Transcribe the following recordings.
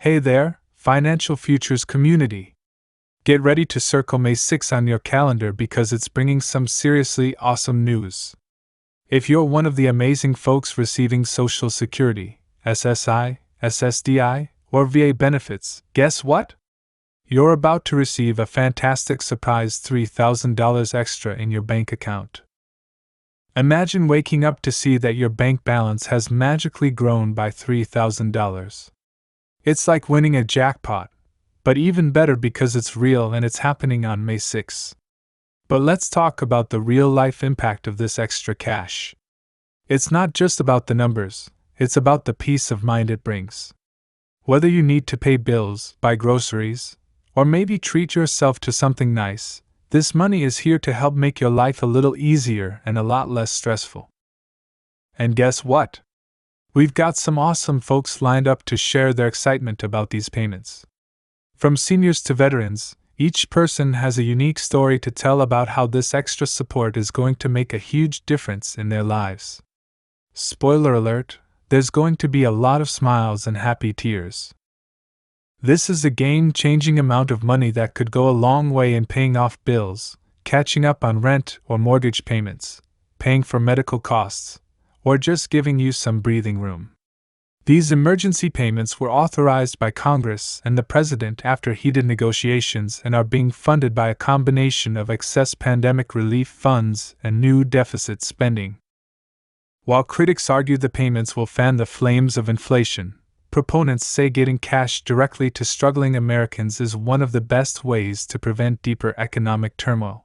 Hey there, financial futures community. Get ready to circle May 6 on your calendar because it's bringing some seriously awesome news. If you're one of the amazing folks receiving Social Security, SSI, SSDI, or VA benefits, guess what? You're about to receive a fantastic surprise $3,000 extra in your bank account. Imagine waking up to see that your bank balance has magically grown by $3,000. It's like winning a jackpot, but even better because it's real and it's happening on May 6. But let's talk about the real-life impact of this extra cash. It's not just about the numbers, it's about the peace of mind it brings. Whether you need to pay bills, buy groceries, or maybe treat yourself to something nice, this money is here to help make your life a little easier and a lot less stressful. And guess what? We've got some awesome folks lined up to share their excitement about these payments. From seniors to veterans, each person has a unique story to tell about how this extra support is going to make a huge difference in their lives. Spoiler alert, there's going to be a lot of smiles and happy tears. This is a game-changing amount of money that could go a long way in paying off bills, catching up on rent or mortgage payments, paying for medical costs, or just giving you some breathing room. These emergency payments were authorized by Congress and the President after heated negotiations and are being funded by a combination of excess pandemic relief funds and new deficit spending. While critics argue the payments will fan the flames of inflation, proponents say getting cash directly to struggling Americans is one of the best ways to prevent deeper economic turmoil.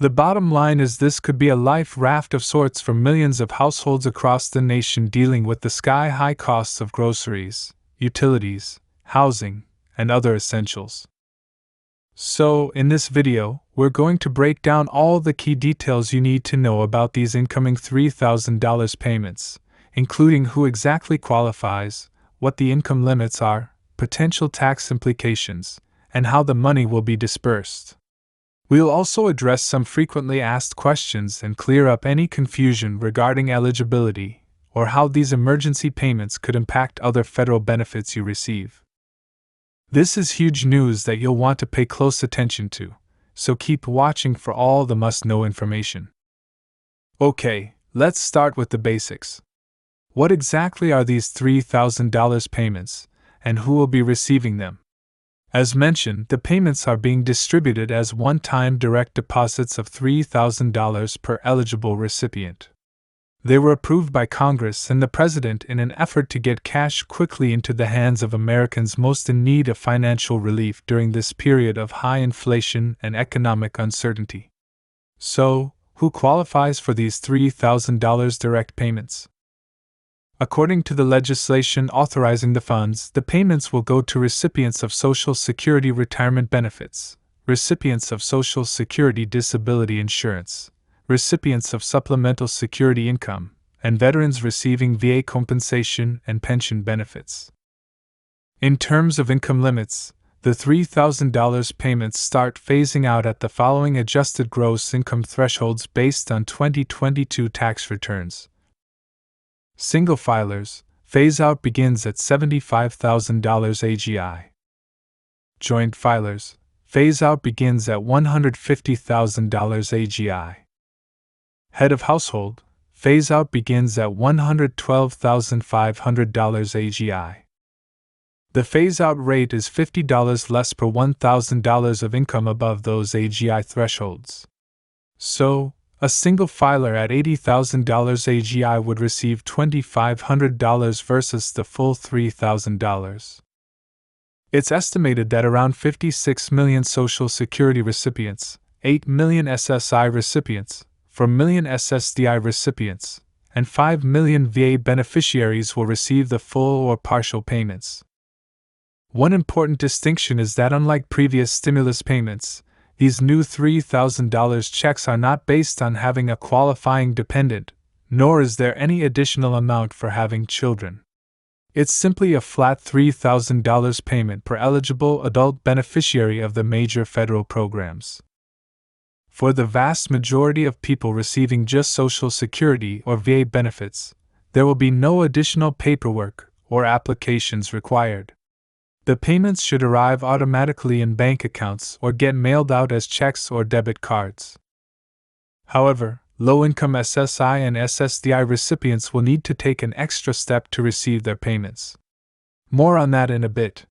The bottom line is this could be a life raft of sorts for millions of households across the nation dealing with the sky-high costs of groceries, utilities, housing, and other essentials. So, in this video, we're going to break down all the key details you need to know about these incoming $3,000 payments, including who exactly qualifies, what the income limits are, potential tax implications, and how the money will be dispersed. We'll also address some frequently asked questions and clear up any confusion regarding eligibility or how these emergency payments could impact other federal benefits you receive. This is huge news that you'll want to pay close attention to, so keep watching for all the must-know information. Okay, let's start with the basics. What exactly are these $3,000 payments, and who will be receiving them? As mentioned, the payments are being distributed as one-time direct deposits of $3,000 per eligible recipient. They were approved by Congress and the President in an effort to get cash quickly into the hands of Americans most in need of financial relief during this period of high inflation and economic uncertainty. So, who qualifies for these $3,000 direct payments? According to the legislation authorizing the funds, the payments will go to recipients of Social Security retirement benefits, recipients of Social Security disability insurance, recipients of supplemental security income, and veterans receiving VA compensation and pension benefits. In terms of income limits, the $3,000 payments start phasing out at the following adjusted gross income thresholds based on 2022 tax returns. Single filers, phase-out begins at $75,000 AGI. Joint filers, phase-out begins at $150,000 AGI. Head of household, phase-out begins at $112,500 AGI. The phase-out rate is $50 less per $1,000 of income above those AGI thresholds. So, a single filer at $80,000 AGI would receive $2,500 versus the full $3,000. It's estimated that around 56 million Social Security recipients, 8 million SSI recipients, 4 million SSDI recipients, and 5 million VA beneficiaries will receive the full or partial payments. One important distinction is that unlike previous stimulus payments, these new $3,000 checks are not based on having a qualifying dependent, nor is there any additional amount for having children. It's simply a flat $3,000 payment per eligible adult beneficiary of the major federal programs. For the vast majority of people receiving just Social Security or VA benefits, there will be no additional paperwork or applications required. The payments should arrive automatically in bank accounts or get mailed out as checks or debit cards. However, low-income SSI and SSDI recipients will need to take an extra step to receive their payments. More on that in a bit.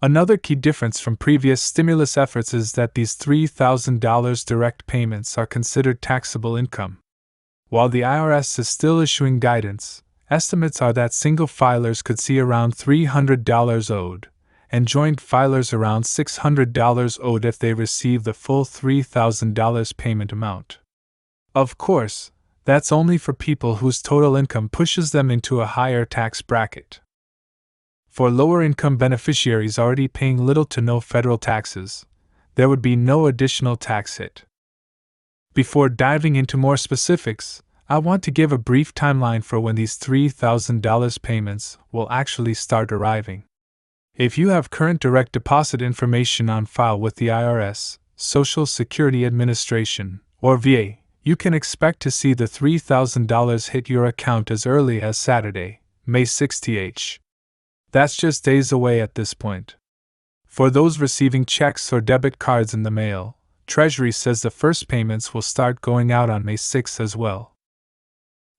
Another key difference from previous stimulus efforts is that these $3,000 direct payments are considered taxable income. While the IRS is still issuing guidance, estimates are that single filers could see around $300 owed, and joint filers around $600 owed if they receive the full $3,000 payment amount. Of course, that's only for people whose total income pushes them into a higher tax bracket. For lower income beneficiaries already paying little to no federal taxes, there would be no additional tax hit. Before diving into more specifics, I want to give a brief timeline for when these $3,000 payments will actually start arriving. If you have current direct deposit information on file with the IRS, Social Security Administration, or VA, you can expect to see the $3,000 hit your account as early as Saturday, May 6th. That's just days away at this point. For those receiving checks or debit cards in the mail, Treasury says the first payments will start going out on May 6th as well.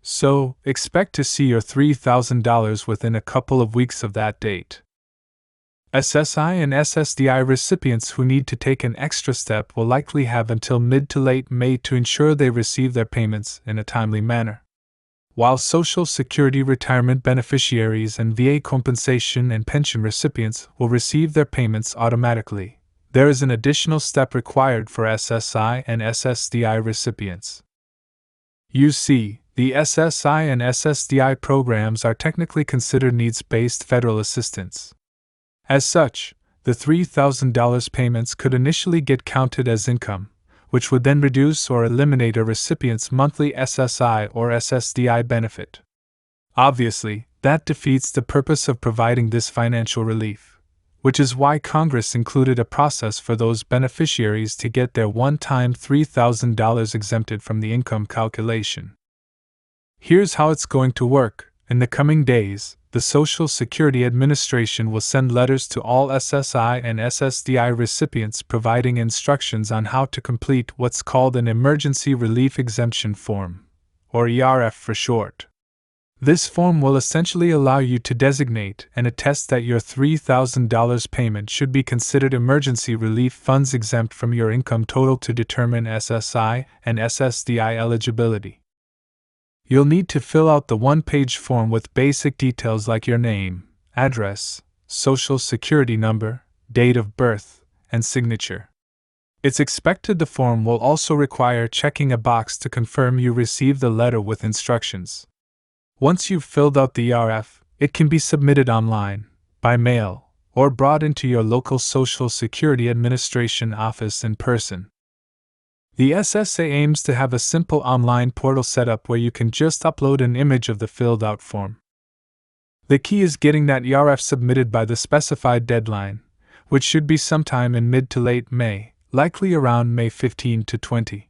So, expect to see your $3,000 within a couple of weeks of that date. SSI and SSDI recipients who need to take an extra step will likely have until mid to late May to ensure they receive their payments in a timely manner. While Social Security retirement beneficiaries and VA compensation and pension recipients will receive their payments automatically, there is an additional step required for SSI and SSDI recipients. You see, the SSI and SSDI programs are technically considered needs-based federal assistance. As such, the $3,000 payments could initially get counted as income, which would then reduce or eliminate a recipient's monthly SSI or SSDI benefit. Obviously, that defeats the purpose of providing this financial relief, which is why Congress included a process for those beneficiaries to get their one-time $3,000 exempted from the income calculation. Here's how it's going to work. In the coming days, the Social Security Administration will send letters to all SSI and SSDI recipients providing instructions on how to complete what's called an Emergency Relief Exemption Form, or ERF for short. This form will essentially allow you to designate and attest that your $3,000 payment should be considered emergency relief funds exempt from your income total to determine SSI and SSDI eligibility. You'll need to fill out the one-page form with basic details like your name, address, social security number, date of birth, and signature. It's expected the form will also require checking a box to confirm you received the letter with instructions. Once you've filled out the ERF, it can be submitted online, by mail, or brought into your local Social Security Administration office in person. The SSA aims to have a simple online portal set up where you can just upload an image of the filled-out form. The key is getting that ERF submitted by the specified deadline, which should be sometime in mid to late May, likely around May 15 to 20.